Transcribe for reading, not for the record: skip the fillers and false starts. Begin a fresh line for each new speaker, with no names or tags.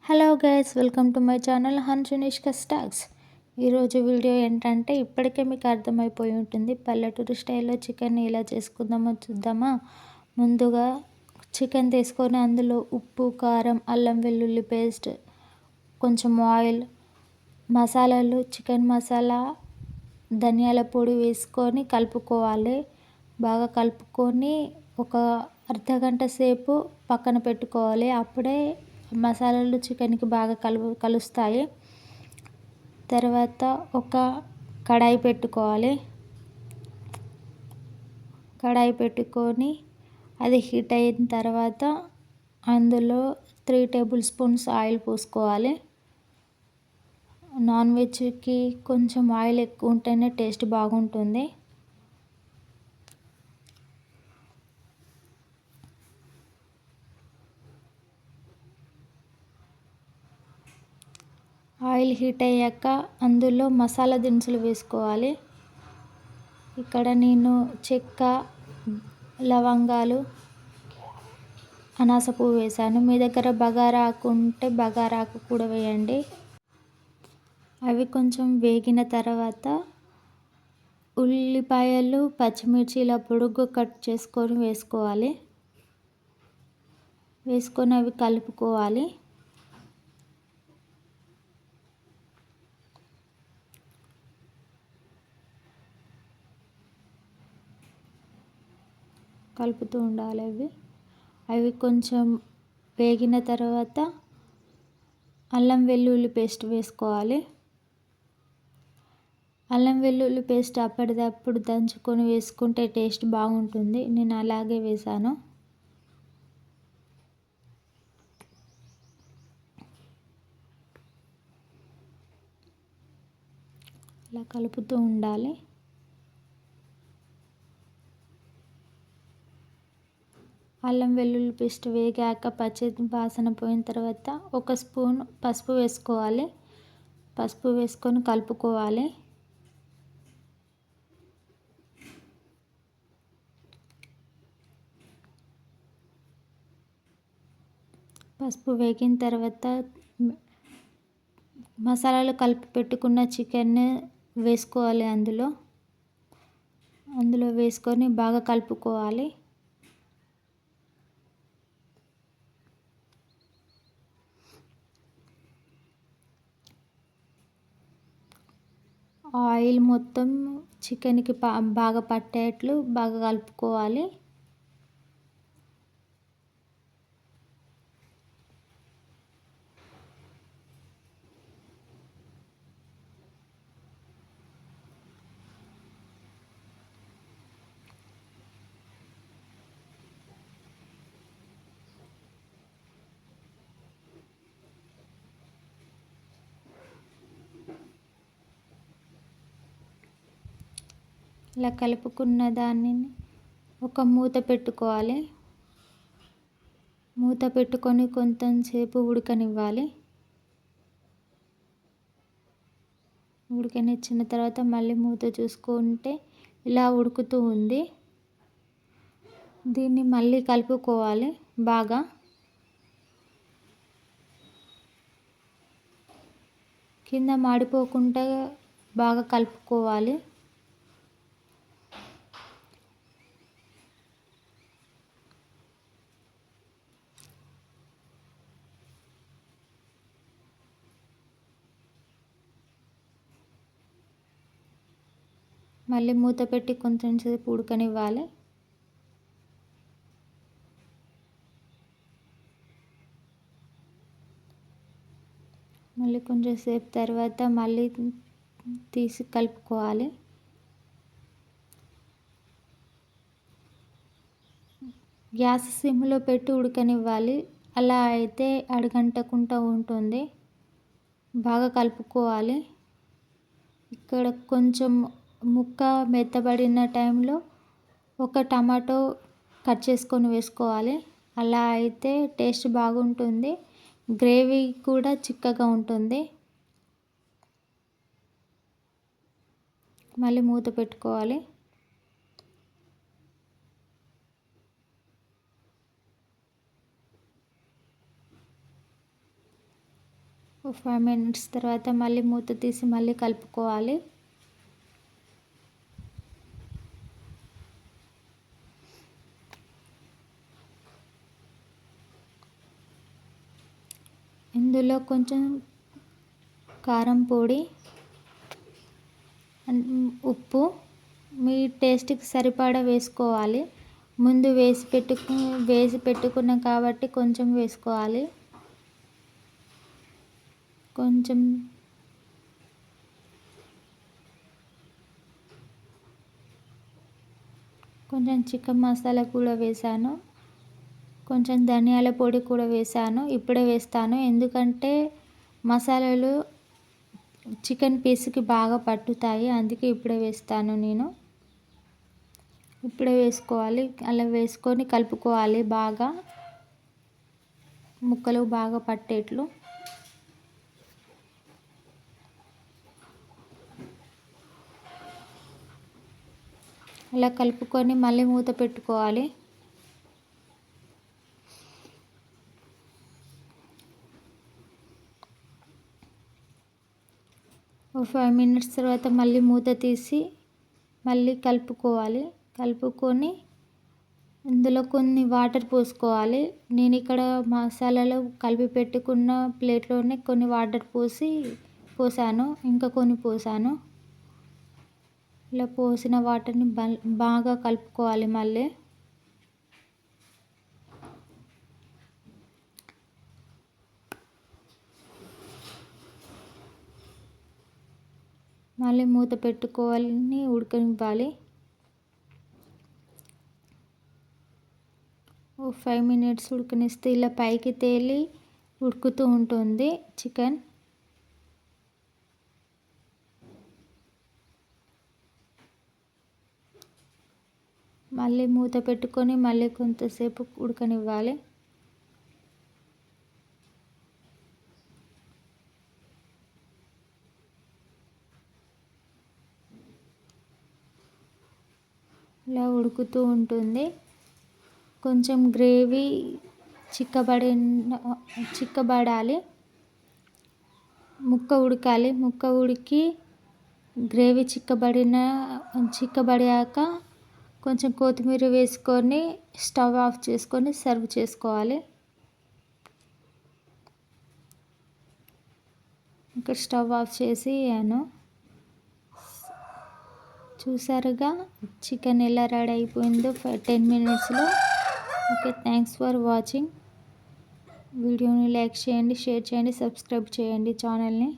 Hello guys, welcome to my channel హన్షునిష్క stocks. ఈరోజు video ఏంటంటే ఇప్పటికే మీకు అర్థమైపోయి ఉంటుంది, పల్లెటూరు స్టైల్లో చికెన్ ఎలా చేసుకుందామో చూద్దామా. ముందుగా చికెన్ తీసుకొని అందులో ఉప్పు, కారం, అల్లం వెల్లుల్లి పేస్ట్, కొంచెం ఆయిల్, మసాలాలు, చికెన్ మసాలా, ధనియాల పొడి వేసుకొని కలుపుకోవాలి. బాగా కలుపుకొని ఒక అర్ధగంట సేపు పక్కన పెట్టుకోవాలి. అప్పుడే మసాలాలు చికెన్కి బాగా కలుస్తాయి. తర్వాత ఒక కడాయి పెట్టుకోవాలి. కడాయి పెట్టుకొని అది హీట్ అయిన తర్వాత అందులో 3 టేబుల్ స్పూన్స్ ఆయిల్ పోసుకోవాలి. నాన్ వెజ్కి కొంచెం ఆయిల్ ఎక్కువ ఉంటేనే టేస్ట్ బాగుంటుంది. ఆయిల్ హీట్ అయ్యాక అందులో మసాలా దినుసులు వేసుకోవాలి. ఇక్కడ నేను చెక్క, లవంగాలు, అనాస పువ్వు వేసాను. మీ దగ్గర బగారా ఆకు ఉంటే బగారా ఆకు కూడా వేయండి. అవి కొంచెం వేగిన తర్వాత ఉల్లిపాయలు, పచ్చిమిర్చి ఇలా పొడుగ్గా కట్ చేసుకొని వేసుకోవాలి. వేసుకొని అవి కలుపుకోవాలి. కలుపుతూ ఉండాలి. అవి కొంచెం వేగిన తర్వాత అల్లం వెల్లుల్లి పేస్ట్ వేసుకోవాలి. అల్లం వెల్లుల్లి పేస్ట్ అప్పటిదప్పుడు దంచుకొని వేసుకుంటే టేస్ట్ బాగుంటుంది. నేను అలాగే వేసాను. ఇలా కలుపుతూ ఉండాలి. అల్లం వెల్లుల్లి పేస్ట్ వేగాక పచ్చి వాసన పోయిన తర్వాత 1 స్పూన్ పసుపు వేసుకోవాలి. పసుపు వేసుకొని కలుపుకోవాలి. పసుపు వేగిన తర్వాత మసాలాలు కలిపి పెట్టుకున్న చికెన్ వేసుకోవాలి. అందులో వేసుకొని బాగా కలుపుకోవాలి. ఆయిల్ మొత్తం చికెన్కి బాగా పట్టేట్లు బాగా కలుపుకోవాలి. ఇలా కలుపుకున్న దాన్ని ఒక మూత పెట్టుకోవాలి. మూత పెట్టుకొని కొంచెంసేపు ఉడకనివ్వాలి. ఉడకనిచ్చిన తర్వాత మళ్ళీ మూత చూసుకుంటే ఇలా ఉడుకుతూ ఉంది. దీన్ని మళ్ళీ కలుపుకోవాలి. బాగా కింద మాడిపోకుండా బాగా కలుపుకోవాలి. మళ్ళీ మూత పెట్టి కొంచెం సేపు ఉడకనివ్వాలి. మళ్ళీ కొంచెం సేపు తర్వాత మళ్ళీ తీసి కలుపుకోవాలి. గ్యాస్ సిమ్లో పెట్టి ఉడకనివ్వాలి. అలా అయితే అడుగంటకుండా ఉంటుంది. బాగా కలుపుకోవాలి. ఇక్కడ కొంచెం ముక్క మెత్తబడిన టైంలో ఒక టమాటో కట్ చేసుకొని వేసుకోవాలి. అలా అయితే టేస్ట్ బాగుంటుంది. గ్రేవీ కూడా చిక్కగా ఉంటుంది. మళ్ళీ మూత పెట్టుకోవాలి. 5 మినిట్స్ తర్వాత మళ్ళీ మూత తీసి మళ్ళీ కలుపుకోవాలి. ఇందులో కొంచెం కారం పొడి, ఉప్పు మీ టేస్ట్కి సరిపడా వేసుకోవాలి. ముందు వేసి పెట్టుకున్నాం కాబట్టి కొంచెం వేసుకోవాలి. కొంచెం చికెన్ మసాలా కూడా వేసాను. కొంచెం ధనియాల పొడి కూడా వేసాను. ఇప్పుడే వేస్తాను ఎందుకంటే మసాలాలు చికెన్ పీస్కి బాగా పట్టుతాయి, అందుకే ఇప్పుడే వేస్తాను నేను. ఇప్పుడే వేసుకోవాలి. అలా వేసుకొని కలుపుకోవాలి బాగా, ముక్కలు బాగా పట్టేట్లు. అలా కలుపుకొని మళ్ళీ మూత పెట్టుకోవాలి. ఒక 5 మినిట్స్ తర్వాత మళ్ళీ మూత తీసి మళ్ళీ కలుపుకోవాలి. కలుపుకొని ఇందులో కొన్ని వాటర్ పోసుకోవాలి. నేను ఇక్కడ మసాలాలు కలిపి పెట్టుకున్న ప్లేట్లోనే కొన్ని వాటర్ పోసాను, ఇంకా కొన్ని పోసాను. ఇలా పోసిన వాటర్ని బాగా కలుపుకోవాలి. మళ్ళీ మూత పెట్టుకోవాలని ఉడకనివ్వాలి. 5 మినిట్స్ ఉడకనిస్తే ఇలా పైకి తేలి ఉడుకుతూ ఉంటుంది చికెన్. మళ్ళీ మూత పెట్టుకొని మళ్ళీ కొంతసేపు ఉడకనివ్వాలి. ఇలా ఉడుకుతూ ఉంటుంది. కొంచెం గ్రేవీ చిక్కబడాలి. ముక్క ఉడకాలి. ముక్క ఉడికి గ్రేవీ చిక్కబడాక కొంచెం కొత్తిమీర వేసుకొని స్టవ్ ఆఫ్ చేసుకొని సర్వ్ చేసుకోవాలి. ఇక్కడ స్టవ్ ఆఫ్ చేసాను. చూసారుగా చికెన్ ఎలా రెడీ అయిపోయిందో 10 మినిట్స్లో. Okay, thanks for watching. వీడియోని లైక్ చేయండి, షేర్ చేయండి, సబ్స్క్రైబ్ చేయండి ఛానల్ని.